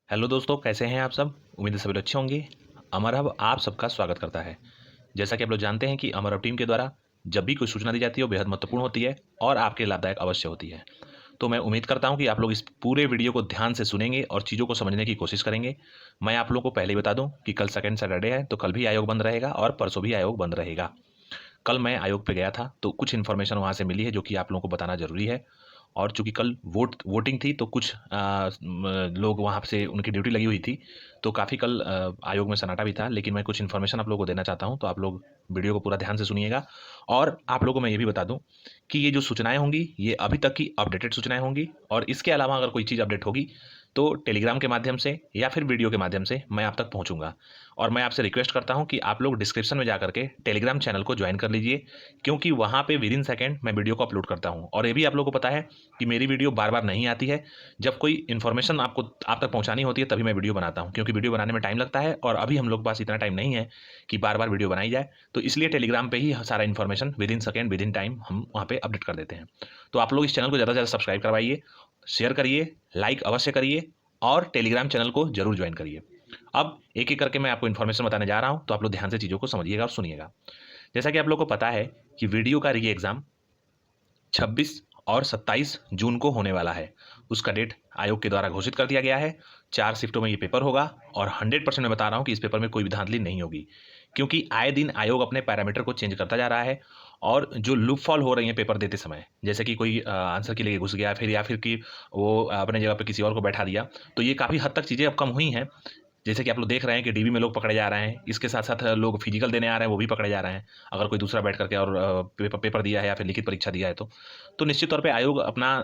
Hello दोस्तों, कैसे हैं आप सब। उम्मीद है सभी लोग अच्छे होंगे। अमर हब आप सबका स्वागत करता है। जैसा कि आप लोग जानते हैं कि अमर हब टीम के द्वारा जब भी कोई सूचना दी जाती है वो बेहद महत्वपूर्ण होती है और आपके लिए लाभदायक अवश्य होती है। तो मैं उम्मीद करता हूं कि आप लोग इस पूरे वीडियो को ध्यान से सुनेंगे और चीज़ों को समझने की कोशिश करेंगे। मैं आप लोगों को पहले ही बता दूं कि कल सेकंड सैटरडे है, तो कल भी आयोग बंद रहेगा और परसों भी आयोग बंद रहेगा। कल मैं आयोग पे गया था तो कुछ इन्फॉर्मेशन वहाँ से मिली है जो कि आप लोगों को बताना ज़रूरी है। और चूंकि कल वोटिंग थी तो कुछ लोग वहाँ से उनकी ड्यूटी लगी हुई थी, तो काफ़ी कल आयोग में सन्नाटा भी था। लेकिन मैं कुछ इन्फॉर्मेशन आप लोगों को देना चाहता हूँ, तो आप लोग वीडियो को पूरा ध्यान से सुनिएगा। और आप लोगों को मैं ये भी बता दूं कि ये जो सूचनाएं होंगी ये अभी तक की अपडेटेड सूचनाएं होंगी, और इसके अलावा अगर कोई चीज़ अपडेट होगी तो टेलीग्राम के माध्यम से या फिर वीडियो के माध्यम से मैं आप तक पहुंचूंगा। और मैं आपसे रिक्वेस्ट करता हूं कि आप लोग डिस्क्रिप्शन में जाकर के टेलीग्राम चैनल को ज्वाइन कर लीजिए, क्योंकि वहां पे विद इन सेकेंड मैं वीडियो को अपलोड करता हूं। और ये भी आप लोगों को पता है कि मेरी वीडियो बार बार नहीं आती है। जब कोई इन्फॉर्मेशन आप तक पहुंचानी होती है तभी मैं वीडियो बनाता हूं, क्योंकि वीडियो बनाने में टाइम लगता है और अभी हम लोग के पास इतना टाइम नहीं है कि बार बार वीडियो बनाई जाए। तो इसलिए टेलीग्राम पे ही सारा information with in second with in time हम वहाँ पे अपडेट कर देते हैं। तो आप लोग इस चैनल को ज़्यादा से ज़्यादा सब्सक्राइब करवाइए, शेयर करिए, लाइक अवश्य करिए और टेलीग्राम चैनल को जरूर ज्वाइन करिए। अब एक एक करके मैं आपको इन्फॉर्मेशन बताने जा रहा हूँ, तो आप लोग ध्यान से चीज़ों को समझिएगा और सुनिएगा। जैसा कि आप लोग को पता है कि वीडियो का री एग्ज़ाम 26 और 27 जून को होने वाला है। उसका डेट आयोग के द्वारा घोषित कर दिया गया है। 4 शिफ्टों में ये पेपर होगा और 100% मैं बता रहा हूँ कि इस पेपर में कोई भी धांधली नहीं होगी, क्योंकि आए दिन आयोग अपने पैरामीटर को चेंज करता जा रहा है। और जो लूप फॉल हो रही है पेपर देते समय, जैसे कि कोई आंसर के लिए घुस गया फिर, या फिर कि वो अपने जगह पे किसी और को बैठा दिया, तो ये काफ़ी हद तक चीज़ें अब कम हुई हैं। जैसे कि आप लोग देख रहे हैं कि डीबी में लोग पकड़े जा रहे हैं, इसके साथ साथ लोग फिजिकल देने आ रहे हैं, वो भी पकड़े जा रहे हैं। अगर कोई दूसरा बैठ करके और पेपर दिया है या फिर लिखित परीक्षा दिया है तो निश्चित तौर पे आयोग अपना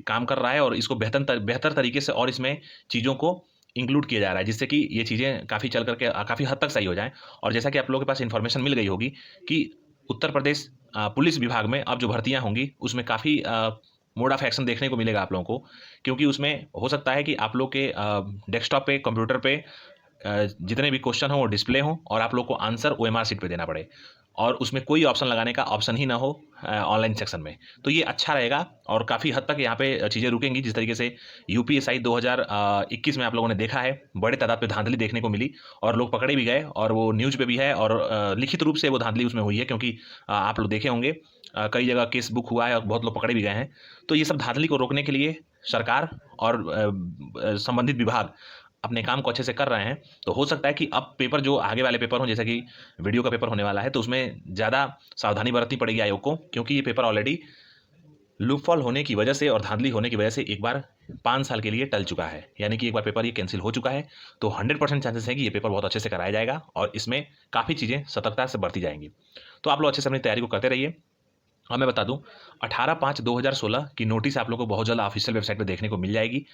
काम कर रहा है और इसको बेहतर तरीके से और इसमें चीज़ों को इंक्लूड किया जा रहा है, जिससे कि ये चीज़ें काफ़ी चल करके काफ़ी हद तक सही हो जाएं। और जैसा कि आप लोगों के पास इन्फॉर्मेशन मिल गई होगी कि उत्तर प्रदेश पुलिस विभाग में अब जो भर्तियां होंगी उसमें काफ़ी मोड ऑफ एक्शन देखने को मिलेगा आप लोगों को, क्योंकि उसमें हो सकता है कि आप लोग के डेस्कटॉप पे, कंप्यूटर पे जितने भी क्वेश्चन हो वो डिस्प्ले हो और आप लोग को आंसर ओएमआर शीट पे देना पड़े, और उसमें कोई ऑप्शन लगाने का ऑप्शन ही ना हो ऑनलाइन सेक्शन में। तो ये अच्छा रहेगा और काफ़ी हद तक यहाँ पे चीज़ें रुकेंगी। जिस तरीके से यूपीएसआई 2021 में आप लोगों ने देखा है, बड़े तादाद पे धांधली देखने को मिली और लोग पकड़े भी गए, और वो न्यूज़ पे भी है और लिखित रूप से वो धांधली उसमें हुई है, क्योंकि आप लोग देखे होंगे कई जगह केस बुक हुआ है और बहुत लोग पकड़े भी गए हैं। तो ये सब धांधली को रोकने के लिए सरकार और संबंधित विभाग अपने काम को अच्छे से कर रहे हैं। तो हो सकता है कि अब पेपर जो आगे वाले पेपर हों, जैसे कि वीडियो का पेपर होने वाला है, तो उसमें ज़्यादा सावधानी बरतनी पड़ेगी आयोग को, क्योंकि ये पेपर ऑलरेडी लूप फॉल होने की वजह से और धांधली होने की वजह से एक बार 5 साल के लिए टल चुका है, यानी कि एक बार पेपर ये कैंसिल हो चुका है। तो 100% चांसेस है कि ये पेपर बहुत अच्छे से कराया जाएगा और इसमें काफ़ी चीज़ें सतर्कता से बरती जाएंगी। तो आप लोग अच्छे से अपनी तैयारी को करते रहिए। हाँ, मैं बता दूं, 18/5/2016 की नोटिस आप लोगों को बहुत जल्द ऑफिशियल वेबसाइट पे देखने को मिल जाएगी।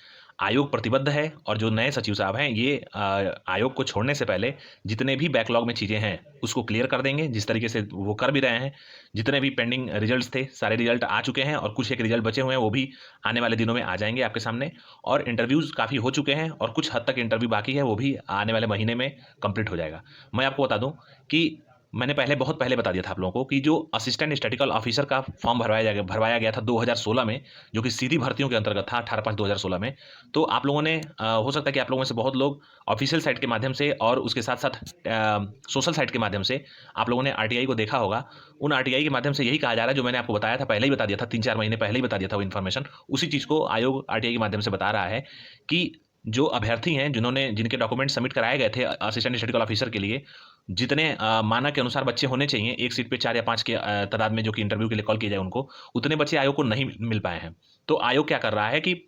आयोग प्रतिबद्ध है, और जो नए सचिव साहब हैं ये आयोग को छोड़ने से पहले जितने भी बैकलॉग में चीज़ें हैं उसको क्लियर कर देंगे, जिस तरीके से वो कर भी रहे हैं। जितने भी पेंडिंग रिजल्ट्स थे सारे रिजल्ट आ चुके हैं, और कुछ एक रिजल्ट बचे हुए हैं वो भी आने वाले दिनों में आ जाएंगे आपके सामने। और इंटरव्यूज़ काफ़ी हो चुके हैं और कुछ हद तक इंटरव्यू बाकी है, वो भी आने वाले महीने में कंप्लीट हो जाएगा। मैं आपको बता दूं कि मैंने बहुत पहले बता दिया था आप लोगों को कि जो असिस्टेंट स्टैटिकल ऑफिसर का फॉर्म भरवाया गया था 2016 में, जो कि सीधी भर्तियों के अंतर्गत था 18/5/2016 में। तो आप लोगों ने हो सकता है कि आप लोगों में से बहुत लोग ऑफिशियल साइट के माध्यम से और उसके साथ साथ सोशल साइट के माध्यम से आप लोगों ने आरटीआई को देखा होगा। उन आरटीआई के माध्यम से यही कहा जा रहा है, जो मैंने आपको बताया था, पहले ही बता दिया था, 3-4 महीने पहले ही बता दिया था वो इन्फॉर्मेशन। उसी चीज़ को आयोग आरटीआई के माध्यम से बता रहा है कि जो अभ्यर्थी हैं जिनके डॉक्यूमेंट सबमिट कराए गए थे असिस्टेंट स्टैटिकल ऑफिसर के लिए, जितने मानक के अनुसार बच्चे होने चाहिए, एक सीट पे 4 या 5 के तादाद में जो कि इंटरव्यू के लिए कॉल किया जाए उनको, उतने बच्चे आयोग को नहीं मिल पाए हैं। तो आयोग क्या कर रहा है कि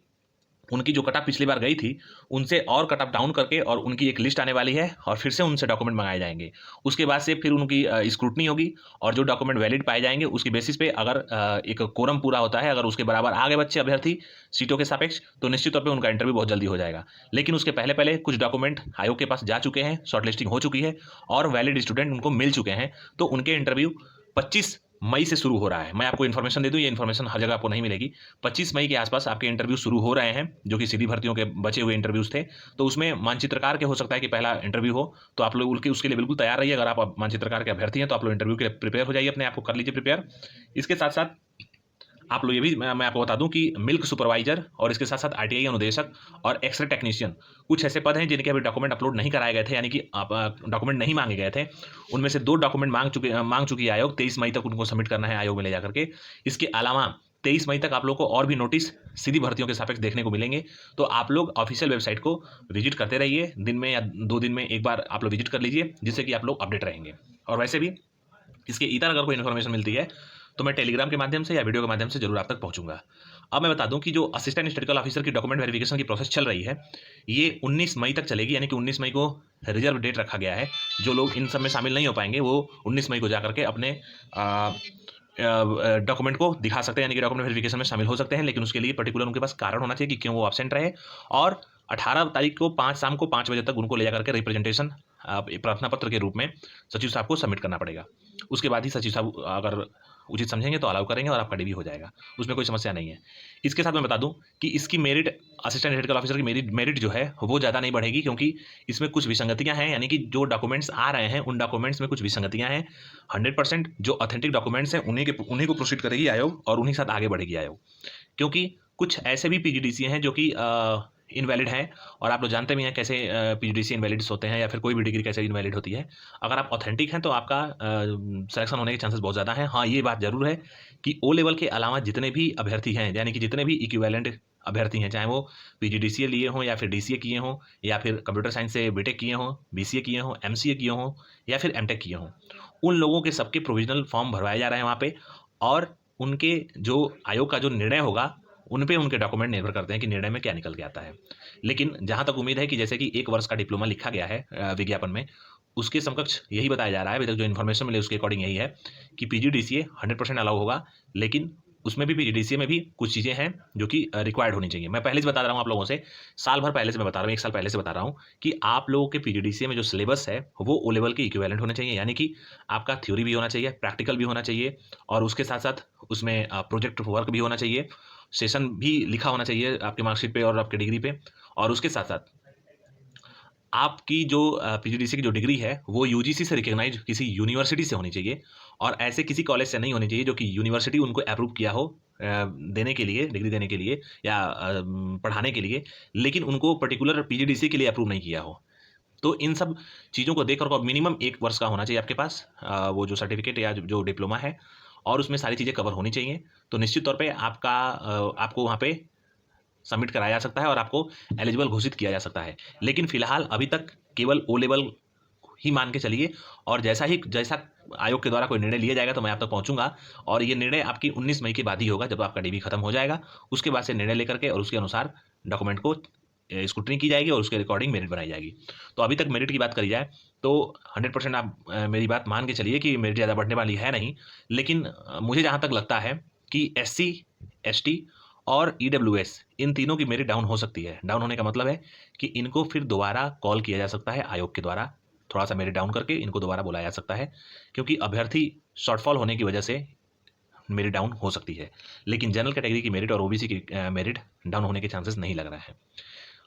उनकी जो कट ऑफ पिछली बार गई थी उनसे और कट ऑफ डाउन करके, और उनकी एक लिस्ट आने वाली है और फिर से उनसे डॉक्यूमेंट मंगाए जाएंगे। उसके बाद से फिर उनकी स्क्रूटनी होगी, और जो डॉक्यूमेंट वैलिड पाए जाएंगे उसकी बेसिस पे अगर एक कोरम पूरा होता है, अगर उसके बराबर आगे बच्चे अभ्यर्थी सीटों के सापेक्ष, तो निश्चित तौर पर उनका इंटरव्यू बहुत जल्दी हो जाएगा। लेकिन उसके पहले पहले कुछ डॉक्यूमेंट आयोग के पास जा चुके हैं, शॉर्ट लिस्टिंग हो चुकी है और वैलिड स्टूडेंट उनको मिल चुके हैं, तो उनके इंटरव्यू 25 मई से शुरू हो रहा है। मैं आपको इन्फॉर्मेशन दे दूं, ये इन्फॉर्मेशन हर जगह आपको नहीं मिलेगी। 25 मई के आसपास आपके इंटरव्यू शुरू हो रहे हैं, जो कि सीधी भर्तियों के बचे हुए इंटरव्यूज थे। तो उसमें मानचित्रकार के हो सकता है कि पहला इंटरव्यू हो, तो आप लोग उसके लिए बिल्कुल तैयार रहिए। अगर आप मानचित्रकार के अभ्यर्थी हैं तो आप लोग इंटरव्यू के लिए प्रिपेयर हो जाइए, अपने आप को कर लीजिए प्रिपेयर। इसके साथ साथ आप लोग ये भी मैं आपको बता दूं कि मिल्क सुपरवाइजर और इसके साथ साथ आरटीआई अनुदेशक और एक्सरे टेक्नीशियन कुछ ऐसे पद हैं जिनके अभी डॉक्यूमेंट अपलोड नहीं कराए गए थे, यानी कि डॉक्यूमेंट नहीं मांगे गए थे। उनमें से 2 डॉक्यूमेंट मांग चुकी है आयोग। 23 मई तक उनको सबमिट करना है आयोग में ले जाकर के। इसके अलावा 23 मई तक आप लोग को और भी नोटिस सीधी भर्तियों के सापेक्ष देखने को मिलेंगे। तो आप लोग ऑफिशियल वेबसाइट को विजिट करते रहिए, दिन में या 2 दिन में एक बार आप लोग विजिट कर लीजिए, जिससे कि आप लोग अपडेट रहेंगे। और वैसे भी इसके इतर अगर कोई इन्फॉर्मेशन मिलती है तो मैं टेलीग्राम के माध्यम से या वीडियो के माध्यम से जरूर आप तक पहुंचूंगा। अब मैं बता दूं कि जो असिस्टेंट स्टैटिस्टिकल ऑफिसर की डॉक्यूमेंट वेरिफिकेशन की प्रोसेस चल रही है, ये 19 मई तक चलेगी, यानी कि 19 मई को रिजर्व डेट रखा गया है। जो लोग इन सब में शामिल नहीं हो पाएंगे वो 19 मई को जाकर के अपने डॉक्यूमेंट को दिखा सकते हैं, यानी कि डॉक्यूमेंट वेरिफिकेशन में शामिल हो सकते हैं। लेकिन उसके लिए पर्टिकुलर उनके पास कारण होना चाहिए कि क्यों वो एब्सेंट रहे। और 18 तारीख को शाम को 5 बजे तक उनको ले जाकर के रिप्रेजेंटेशन प्रार्थना पत्र के रूप में सचिव साहब को सबमिट करना पड़ेगा। उसके बाद ही सचिव साहब अगर उचित समझेंगे तो अलाउ करेंगे और आपका डीबी हो जाएगा, उसमें कोई समस्या नहीं है। इसके साथ मैं बता दूं कि इसकी मेरिट असिस्टेंट स्टैटिस्टिकल ऑफिसर की मेरिट जो है वो ज़्यादा नहीं बढ़ेगी, क्योंकि इसमें कुछ विसंगतियां हैं, यानी कि जो डॉक्यूमेंट्स आ रहे हैं उन डॉक्यूमेंट्स में कुछ विसंगतियां हैं। 100% जो ऑथेंटिक डॉक्यूमेंट्स हैं उन्हीं को प्रोसीड करेगी आयोग और उन्हीं के साथ आगे बढ़ेगी आयोग। क्योंकि कुछ ऐसे भी पीजीडीसी हैं जो कि इनवैलिड है, और आप लोग जानते भी हैं कैसे पीजीडीसी इनवैलिड्स होते हैं या फिर कोई भी डिग्री कैसे इनवैलिड होती है। अगर आप ऑथेंटिक हैं तो आपका सिलेक्शन होने के चांसेस बहुत ज़्यादा हैं। हाँ, ये बात जरूर है कि ओ लेवल के अलावा जितने भी अभ्यर्थी हैं, यानी कि जितने भी इक्विवेलेंट अभ्यर्थी हैं, चाहे वो पीजीडीसीए लिए हों या फिर डीसीए किए हों या फिर कंप्यूटर साइंस से बीटेक किए हों, बीसीए किए हों, एमसीए किए हों या फिर एमटेक किए हों, उन लोगों के सबके प्रोविजनल फॉर्म भरवाए जा रहे हैं वहाँ पे। और उनके जो आयोग का जो निर्णय होगा उन पे उनके डॉक्यूमेंट निर्भर करते हैं कि निर्णय में क्या निकल के आता है। लेकिन जहाँ तक उम्मीद है कि जैसे कि 1 वर्ष का डिप्लोमा लिखा गया है विज्ञापन में, उसके समकक्ष यही बताया जा रहा है, अभी तक जो इन्फॉर्मेशन मिले उसके अकॉर्डिंग यही है कि पीजीडीसीए 100% अलाउ होगा। लेकिन उसमें भी पीजीडीसीए में भी कुछ चीज़ें हैं जो कि रिक्वायर्ड होनी चाहिए। मैं पहले से बता रहा हूँ आप लोगों से, साल भर पहले से मैं बता रहा हूँ, 1 साल पहले से बता रहा हूँ कि आप लोगों के पीजीडीसीए में जो सिलेबस है वो ओ लेवल के इक्विवेलेंट होने चाहिए, यानी कि आपका थ्योरी भी होना चाहिए, प्रैक्टिकल भी होना चाहिए, और उसके साथ साथ उसमें प्रोजेक्ट वर्क भी होना चाहिए, सेशन भी लिखा होना चाहिए आपके मार्कशीट पे और आपके डिग्री पे। और उसके साथ साथ आपकी जो पीजीडीसी की जो डिग्री है वो यूजीसी से रिकग्नाइज किसी यूनिवर्सिटी से होनी चाहिए, और ऐसे किसी कॉलेज से नहीं होनी चाहिए जो कि यूनिवर्सिटी उनको अप्रूव किया हो देने के लिए, डिग्री देने के लिए या पढ़ाने के लिए, लेकिन उनको पर्टिकुलर पीजीडीसी के लिए अप्रूव नहीं किया हो। तो इन सब चीज़ों को देख कर मिनिमम 1 वर्ष का होना चाहिए आपके पास वो जो सर्टिफिकेट या जो डिप्लोमा है, और उसमें सारी चीज़ें कवर होनी चाहिए। तो निश्चित तौर पे आपको वहाँ पे सबमिट कराया जा सकता है और आपको एलिजिबल घोषित किया जा सकता है। लेकिन फिलहाल अभी तक केवल ओ लेवल ही मान के चलिए, और जैसा आयोग के द्वारा कोई निर्णय लिया जाएगा तो मैं आप तक पहुंचूंगा। और ये निर्णय आपकी 19 मई के बाद ही होगा, जब आपका डीबी खत्म हो जाएगा। उसके बाद से निर्णय लेकर के और उसके अनुसार डॉक्यूमेंट को स्क्रूटनी की जाएगी और उसके रिकॉर्डिंग मेरिट बनाई जाएगी। तो अभी तक मेरिट की बात करी जाए तो 100% आप मेरी बात मान के चलिए कि मेरिट ज़्यादा बढ़ने वाली है नहीं। लेकिन मुझे जहाँ तक लगता है कि SC ST और EWS इन तीनों की मेरिट डाउन हो सकती है। डाउन होने का मतलब है कि इनको फिर दोबारा कॉल किया जा सकता है आयोग के द्वारा, थोड़ा सा मेरिट डाउन करके इनको दोबारा बुलाया जा सकता है, क्योंकि अभ्यर्थी शॉर्टफॉल होने की वजह से मेरिट डाउन हो सकती है। लेकिन जनरल कैटेगरी की मेरिट और ओबीसी की मेरिट डाउन होने के चांसेस नहीं लग रहा है।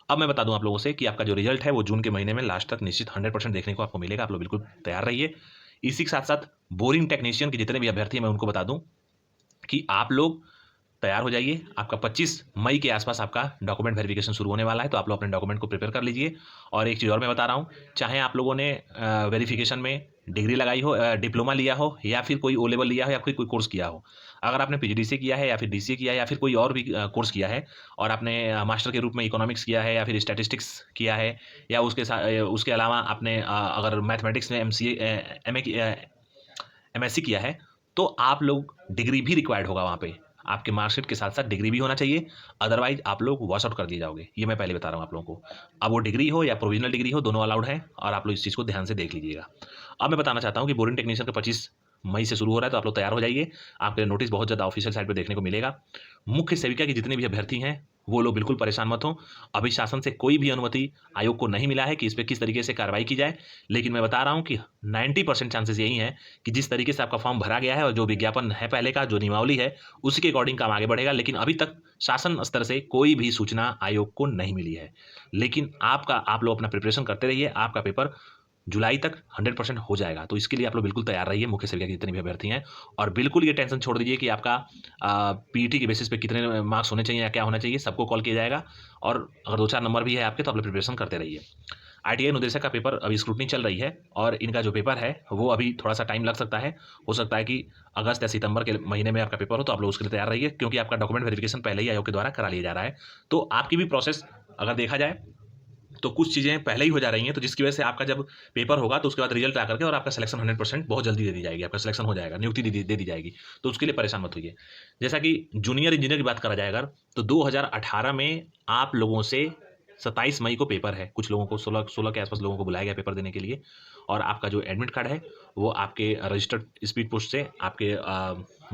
अब मैं बता दूं आप लोगों से कि आपका जो रिजल्ट है वो जून के महीने में लास्ट तक निश्चित 100% देखने को आपको मिलेगा। आप लोग बिल्कुल तैयार रहिए। इसी के साथ साथ बोरिंग टेक्नीशियन के जितने भी अभ्यर्थी हैं मैं उनको बता दूं कि आप लोग तैयार हो जाइए। आपका 25 मई के आसपास आपका डॉक्यूमेंट वेरिफिकेशन शुरू होने वाला है, तो आप लोग अपने डॉक्यूमेंट को प्रिपेयर कर लीजिए। और एक चीज़ और मैं बता रहा हूँ, चाहे आप लोगों ने वेरिफिकेशन में डिग्री लगाई हो, डिप्लोमा लिया हो, या फिर कोई ओ लेवल लिया हो, या फिर कोई कोर्स किया हो, अगर आपने पीजीडीसी किया है या फिर डीसीए किया है या फिर कोई और भी कोर्स किया है, और आपने मास्टर के रूप में इकोनॉमिक्स किया है या फिर स्टैटिस्टिक्स किया है, या उसके अलावा आपने अगर मैथमेटिक्स में MSc किया है, तो आप लोग डिग्री भी रिक्वायर्ड होगा वहाँ पे। आपके मार्कशीट के साथ साथ डिग्री भी होना चाहिए, अदरवाइज आप लोग वॉश आउट कर दिए जाओगे। ये मैं पहले बता रहा हूँ आप लोगों को। अब वो डिग्री हो या प्रोविजनल डिग्री हो, दोनों अलाउड है, और आप लोग इस चीज़ को ध्यान से देख लीजिएगा। अब मैं बताना चाहता हूँ कि बोरिंग टेक्नीशियन का 25 मई से शुरू हो रहा है, तो आप लोग तैयार हो जाइए। आपके नोटिस बहुत ज़्यादा ऑफिशियल साइट पर देखने को मिलेगा। मुख्य सेविका के जितने भी अभ्यर्थी हैं वो लोग बिल्कुल परेशान मत हो। अभी शासन से कोई भी अनुमति आयोग को नहीं मिला है कि इस पर किस तरीके से कार्रवाई की जाए, लेकिन मैं बता रहा हूँ कि 90% चांसेस यही हैं कि जिस तरीके से आपका फॉर्म भरा गया है और जो विज्ञापन है पहले का, जो नियमावली है, उसी के अकॉर्डिंग काम आगे बढ़ेगा। लेकिन अभी तक शासन स्तर से कोई भी सूचना आयोग को नहीं मिली है। लेकिन आप लोग अपना प्रिपरेशन करते रहिए। आपका पेपर जुलाई तक 100% हो जाएगा। तो इसके लिए आप लोग बिल्कुल तैयार रहिए, मुख्य सेविका के जितने भी अभ्यर्थी हैं। और बिल्कुल ये टेंशन छोड़ दीजिए कि आपका पीईटी के बेसिस पे कितने मार्क्स होने चाहिए या क्या होना चाहिए, सबको कॉल किया जाएगा। और अगर 2-4 नंबर भी है आपके तो आप लोग प्रिपरेशन करते रहिए। आईटीआई अनुदेशक का पेपर अभी स्क्रूटनी चल रही है और इनका जो पेपर है वो अभी थोड़ा सा टाइम लग सकता है। हो सकता है कि अगस्त या सितंबर के महीने में आपका पेपर हो, तो आप लोग उसके लिए तैयार रहिए, क्योंकि आपका डॉक्यूमेंट वेरिफिकेशन पहले ही आयोग के द्वारा करा लिया जा रहा है। तो आपकी भी प्रोसेस अगर देखा जाए तो कुछ चीज़ें पहले ही हो जा रही हैं, तो जिसकी वजह से आपका जब पेपर होगा तो उसके बाद रिजल्ट आकर के और आपका सिलेक्शन 100% बहुत जल्दी दे दी जाएगी, आपका सिलेक्शन हो जाएगा, नियुक्ति दे दी जाएगी। तो उसके लिए परेशान मत होइए। जैसा कि जूनियर इंजीनियर की बात करा जाए अगर, तो 2018 में आप लोगों से 27 मई को पेपर है। कुछ लोगों को 16 के आसपास लोगों को बुलाया गया पेपर देने के लिए। और आपका जो एडमिट कार्ड है वो आपके रजिस्टर्ड स्पीड पोस्ट से आपके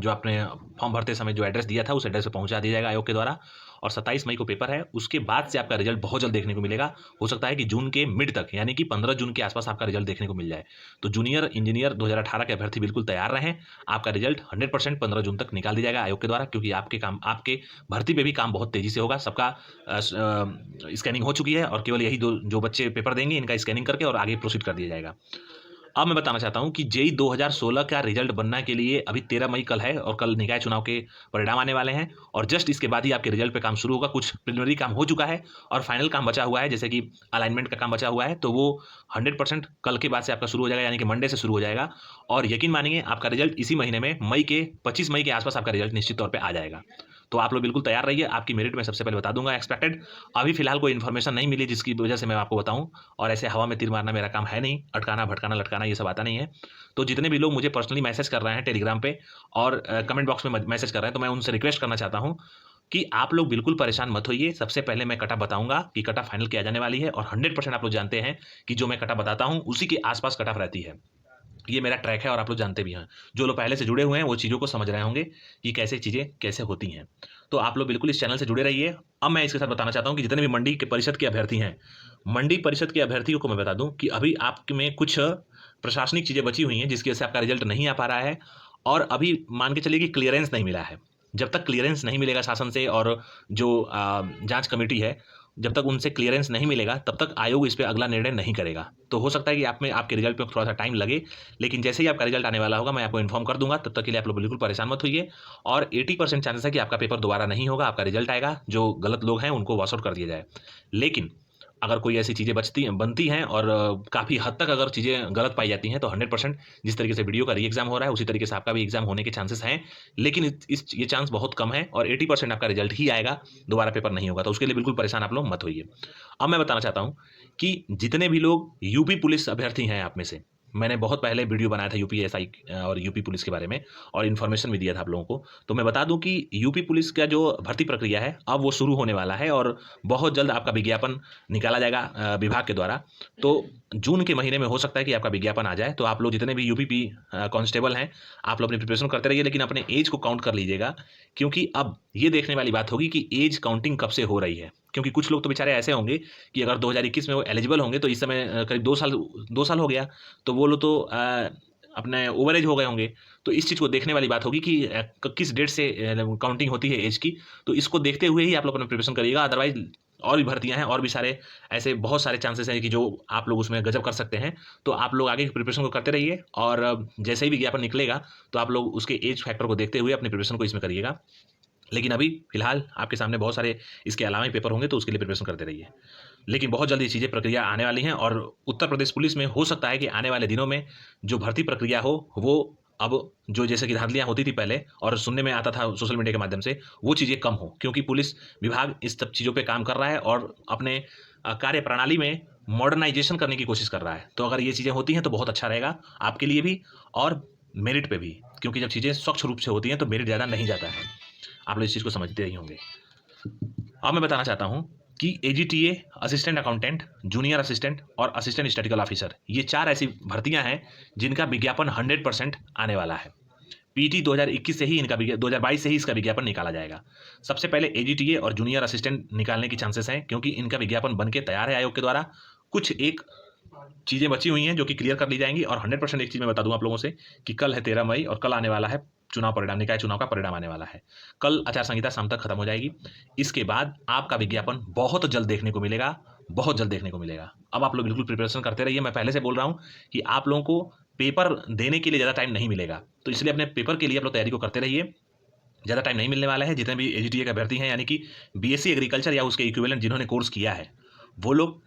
जो आपने फॉर्म भरते समय जो एड्रेस दिया था उस एड्रेस पे पहुंचा दिया जाएगा आयोग के द्वारा। और 27 मई को पेपर है, उसके बाद से आपका रिजल्ट बहुत जल्द देखने को मिलेगा। हो सकता है कि जून के मिड तक, यानी कि 15 जून के आसपास आपका रिजल्ट देखने को मिल जाए। तो जूनियर इंजीनियर 2018 के अभ्यर्थी बिल्कुल तैयार रहें। आपका रिजल्ट 100% 15 जून तक निकाल दिया जाएगा आयोग के द्वारा, क्योंकि आपके भर्ती पे भी काम बहुत तेजी से होगा। सबका स्कैनिंग हो चुकी है और केवल यही जो बच्चे पेपर देंगे इनका स्कैनिंग करके और आगे प्रोसीड कर दिया जाएगा। अब मैं बताना चाहता हूं कि जेई 2016 का रिजल्ट बनने के लिए अभी 13 मई कल है और कल निकाय चुनाव के परिणाम आने वाले हैं। और जस्ट इसके बाद ही आपके रिजल्ट पे काम शुरू होगा। कुछ प्रिलिमिनरी काम हो चुका है और फाइनल काम बचा हुआ है, जैसे कि अलाइनमेंट का काम बचा हुआ है, तो वो 100% कल के बाद से आपका शुरू हो जाएगा, यानी कि मंडे से शुरू हो जाएगा। और यकीन मानिए आपका रिजल्ट इसी महीने में 25 मई के आसपास आपका रिजल्ट निश्चित तौर पर आ जाएगा। तो आप लोग बिल्कुल तैयार रहिए। आपकी मेरिट में सबसे पहले बता दूंगा एक्सपेक्टेड। अभी फिलहाल कोई इन्फॉर्मेशन नहीं मिली जिसकी वजह से मैं आपको बताऊं, और ऐसे हवा में तीर मारना मेरा काम है नहीं, अटकाना भटकाना लटकाना ये सब आता नहीं है। तो जितने भी लोग मुझे पर्सनली मैसेज कर रहे हैं टेलीग्राम पे और कमेंट बॉक्स में मैसेज कर रहे हैं, तो मैं उनसे रिक्वेस्ट करना चाहता हूं कि आप लोग बिल्कुल परेशान मत होइए। सबसे पहले मैं कटा बताऊंगा कि कटा फाइनल किया जाने वाली है, और 100% आप लोग जानते हैं कि जो मैं कटा बताता हूं उसी के आसपास कट ऑफ रहती है। ये मेरा ट्रैक है और आप लोग जानते भी हैं। जो लोग पहले से जुड़े हुए हैं वो चीज़ों को समझ रहे होंगे कि कैसे चीज़ें कैसे होती हैं। तो आप लोग बिल्कुल इस चैनल से जुड़े रहिए। अब मैं इसके साथ बताना चाहता हूँ कि जितने भी मंडी के परिषद के अभ्यर्थी हैं, मंडी परिषद के अभ्यर्थियों को मैं बता दूं कि अभी आप में कुछ प्रशासनिक चीज़ें बची हुई हैं जिसकी वजह से आपका रिजल्ट नहीं आ पा रहा है। और अभी मान के चलिए कि क्लियरेंस नहीं मिला है। जब तक क्लियरेंस नहीं मिलेगा शासन से, और जो जांच कमेटी है, जब तक उनसे क्लियरेंस नहीं मिलेगा तब तक आयोग इस पे अगला निर्णय नहीं करेगा। तो हो सकता है कि आपके रिजल्ट पे थोड़ा सा टाइम लगे, लेकिन जैसे ही आपका रिजल्ट आने वाला होगा मैं आपको इन्फॉर्म कर दूंगा। तब तक के लिए आप लोग बिल्कुल परेशान मत होइए। और 80% चांसेस है कि आपका पेपर दोबारा नहीं होगा, आपका रिजल्ट आएगा, जो गलत लोग हैं उनको वॉश आउट कर दिया जाए। लेकिन अगर कोई ऐसी चीज़ें बनती हैं और काफ़ी हद तक अगर चीज़ें गलत पाई जाती हैं, तो 100% जिस तरीके से वीडियो का री एग्जाम हो रहा है उसी तरीके से आपका भी एग्जाम होने के चांसेस हैं। लेकिन ये चांस बहुत कम है और 80% आपका रिजल्ट ही आएगा, दोबारा पेपर नहीं होगा। तो उसके लिए बिल्कुल परेशान आप लोग मत होइए। अब मैं बताना चाहता हूँ कि जितने भी लोग यूपी पुलिस अभ्यर्थी हैं आप में से, मैंने बहुत पहले वीडियो बनाया था यूपीएसआई और यूपी पुलिस के बारे में, और इन्फॉर्मेशन भी दिया था आप लोगों को। तो मैं बता दूं कि यूपी पुलिस का जो भर्ती प्रक्रिया है अब वो शुरू होने वाला है और बहुत जल्द आपका विज्ञापन निकाला जाएगा विभाग के द्वारा। तो जून के महीने में हो सकता है कि आपका विज्ञापन आ जाए। तो आप लोग जितने भी यूपी कांस्टेबल हैं, आप लोग अपनी प्रिपरेशन करते रहिए, लेकिन अपने एज को काउंट कर लीजिएगा, क्योंकि अब ये देखने वाली बात होगी कि एज काउंटिंग कब से हो रही है। क्योंकि कुछ लोग तो बेचारे ऐसे होंगे कि अगर 2021 में वो एलिजिबल होंगे तो इस समय करीब 2 साल हो गया, तो वो लोग तो अपने ओवर एज हो गए होंगे। तो इस चीज़ को देखने वाली बात होगी कि किस डेट से काउंटिंग होती है एज की। तो इसको देखते हुए ही आप लोग अपना प्रिपरेशन करिएगा। अदरवाइज और भी भर्तियां हैं और भी सारे ऐसे बहुत सारे चांसेस हैं कि जो आप लोग उसमें गजब कर सकते हैं। तो आप लोग आगे की प्रिपरेशन को करते रहिए, और जैसे ही विज्ञापन निकलेगा तो आप लोग उसके एज फैक्टर को देखते हुए अपनी प्रिपरेशन को इसमें करिएगा। लेकिन अभी फिलहाल आपके सामने बहुत सारे इसके अलावा ही पेपर होंगे, तो उसके लिए प्रिपरेशन करते रहिए। लेकिन बहुत जल्दी चीज़ें प्रक्रिया आने वाली हैं, और उत्तर प्रदेश पुलिस में हो सकता है कि आने वाले दिनों में जो भर्ती प्रक्रिया हो वो अब जो जैसे कि धांधलियाँ होती थी पहले और सुनने में आता था सोशल मीडिया के माध्यम से, वो चीज़ें कम हो, क्योंकि पुलिस विभाग इस सब चीज़ों पे काम कर रहा है और अपने कार्य प्रणाली में मॉडर्नाइजेशन करने की कोशिश कर रहा है। तो अगर ये चीज़ें होती हैं तो बहुत अच्छा रहेगा आपके लिए भी और मेरिट पे भी, क्योंकि जब चीज़ें स्वच्छ रूप से होती हैं तो मेरिट ज़्यादा नहीं जाता है। आप लोग इस चीज़ को समझते ही होंगे। अब मैं बताना चाहता हूं कि AGTA, assistant accountant, junior assistant और असिस्टेंट स्टैटिस्टिकल ऑफिसर, ये 4 ऐसी भर्तियां हैं जिनका विज्ञापन 100% आने वाला है। पीटी 2021 से ही 2022 से ही इसका विज्ञापन निकाला जाएगा। सबसे पहले एजीटीए और जूनियर असिस्टेंट निकालने की चांसेस हैं, क्योंकि इनका विज्ञापन बन के तैयार है आयोग के द्वारा। कुछ एक चीज़ें बची हुई हैं जो कि क्लियर कर ली जाएंगी, और 100% एक चीज़ मैं बता दूं आप लोगों से कि कल है 13 मई और कल आने वाला है चुनाव परिणाम, निकाय चुनाव का परिणाम आने वाला है। कल आचार संहिता शाम तक खत्म हो जाएगी। इसके बाद आपका विज्ञापन बहुत जल्द देखने को मिलेगा, बहुत जल्द देखने को मिलेगा। अब आप लोग बिल्कुल प्रिपरेशन करते रहिए। मैं पहले से बोल रहा हूँ कि आप लोगों को पेपर देने के लिए ज़्यादा टाइम नहीं मिलेगा, तो इसलिए अपने पेपर के लिए आप लोग तैयारी को करते रहिए। ज़्यादा टाइम नहीं मिलने वाला है। जितने भी एजीटीए के अभ्यर्थी हैं, यानी कि बीएससी एग्रीकल्चर या उसके इक्विवेलेंट जिन्होंने कोर्स किया है, वो लोग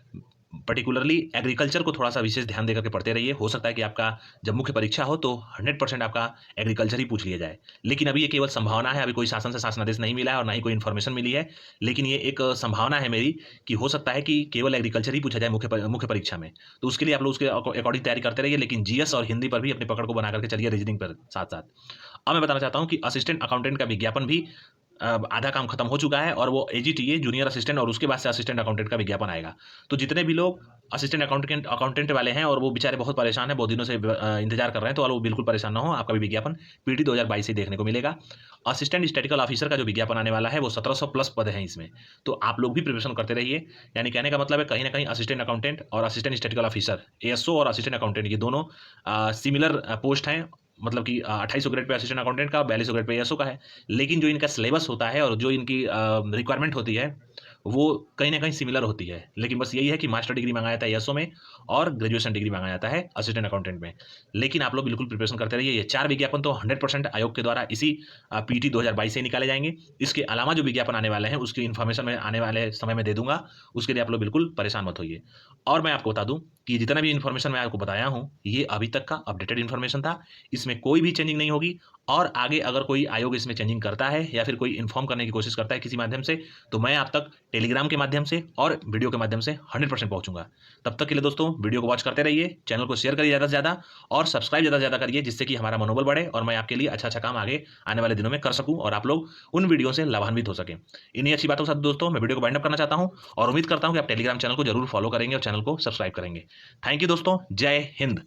पर्टिकुलरली एग्रीकल्चर को थोड़ा-सा विशेष ध्यान देकर के पढ़ते रहिए। हो सकता है कि आपका जब मुख्य परीक्षा हो तो 100% आपका एग्रीकल्चर ही पूछ लिया जाए। लेकिन अभी ये केवल संभावना है, अभी कोई शासन से शासनादेश नहीं मिला है और ना ही कोई इन्फॉर्मेशन मिली है। लेकिन ये एक संभावना है मेरी कि हो सकता है कि केवल एग्रीकल्चर ही पूछा जाए मुख्य परीक्षा में। तो उसके लिए आप लोग उसके अकॉर्डिंग तैयारी करते रहिए, लेकिन जीएस और हिंदी पर भी अपनी पकड़ को बना करके चलिए, रीजनिंग पर साथ-साथ। अब मैं बताना चाहता हूँ कि असिस्टेंट अकाउंटेंट का विज्ञापन भी आधा काम खत्म हो चुका है और वो एजीटीए जूनियर असिस्टेंट और उसके बाद से असिस्टेंट अकाउंटेंट का विज्ञापन आएगा। तो जितने भी लोग असिस्टेंट अकाउंटेंट वाले हैं और वो बेचारे बहुत परेशान हैं, बहुत दिनों से इंतजार कर रहे हैं, तो वो बिल्कुल परेशान ना हो, आपका भी विज्ञापन पीटी 2022 से देखने को मिलेगा। असिस्टेंट स्टैटिस्टिकल ऑफिसर का जो विज्ञापन आने वाला है वो 1700 प्लस पद हैं इसमें। तो आप लोग भी प्रिपरेशन करते रहिए। यानी कहने का मतलब है कहीं ना कहीं असिस्टेंट अकाउंटेंट और असिस्टेंट स्टैटिस्टिकल ऑफिसर, एएसओ और असिस्टेंट अकाउंटेंट, ये दोनों सिमिलर पोस्ट हैं। मतलब कि 2800 ग्रेड पे असिस्टेंट अकाउंटेंट का, 4200 ग्रेड पे एएसओ का है। लेकिन जो इनका सिलेबस होता है और जो इनकी रिक्वायरमेंट होती है वो कहीं ना कहीं सिमिलर होती है। लेकिन बस यही है कि मास्टर डिग्री मांगा जाता है एएसओ में और ग्रेजुएशन डिग्री मांगा जाता है असिस्टेंट अकाउंटेंट में। लेकिन आप लोग बिल्कुल प्रिपरेशन करते रहिए। ये 4 विज्ञापन तो 100% आयोग के द्वारा इसी पीटी 2022 से निकाले जाएंगे। इसके अलावा जो विज्ञापन आने वाले हैं उसकी इन्फॉर्मेशन मैं आने वाले समय में दे दूंगा। उसके लिए आप लोग बिल्कुल परेशान मत होइए। और मैं आपको बता दूं कि जितना भी इन्फॉर्मेशन मैं आपको बताया हूँ ये अभी तक का अपडेटेड इन्फॉर्मेशन था। इसमें कोई भी चेंजिंग नहीं होगी। और आगे अगर कोई आयोग इसमें चेंजिंग करता है या फिर कोई इन्फॉर्म करने की कोशिश करता है किसी माध्यम से, तो मैं आप तक टेलीग्राम के माध्यम से और वीडियो के माध्यम से 100% पहुंचूंगा। तब तक के लिए दोस्तों वीडियो को वॉच करते रहिए, चैनल को शेयर करिए ज़्यादा से ज़्यादा और सब्सक्राइब ज़्यादा से ज़्यादा करिए, जिससे कि हमारा मनोबल बढ़े और मैं आपके लिए अच्छा अच्छा काम आगे आने वाले दिनों में कर सकूँ और आप लोग उन वीडियो से लाभान्वित हो सकें। इन्हीं अच्छी बातों के साथ दोस्तों मैं वीडियो को वाइंड अप करना चाहता हूँ और उम्मीद करता हूँ कि आप टेलीग्राम चैनल को जरूर फॉलो करेंगे और चैनल को सब्सक्राइब करेंगे। थैंक यू दोस्तों, जय हिंद।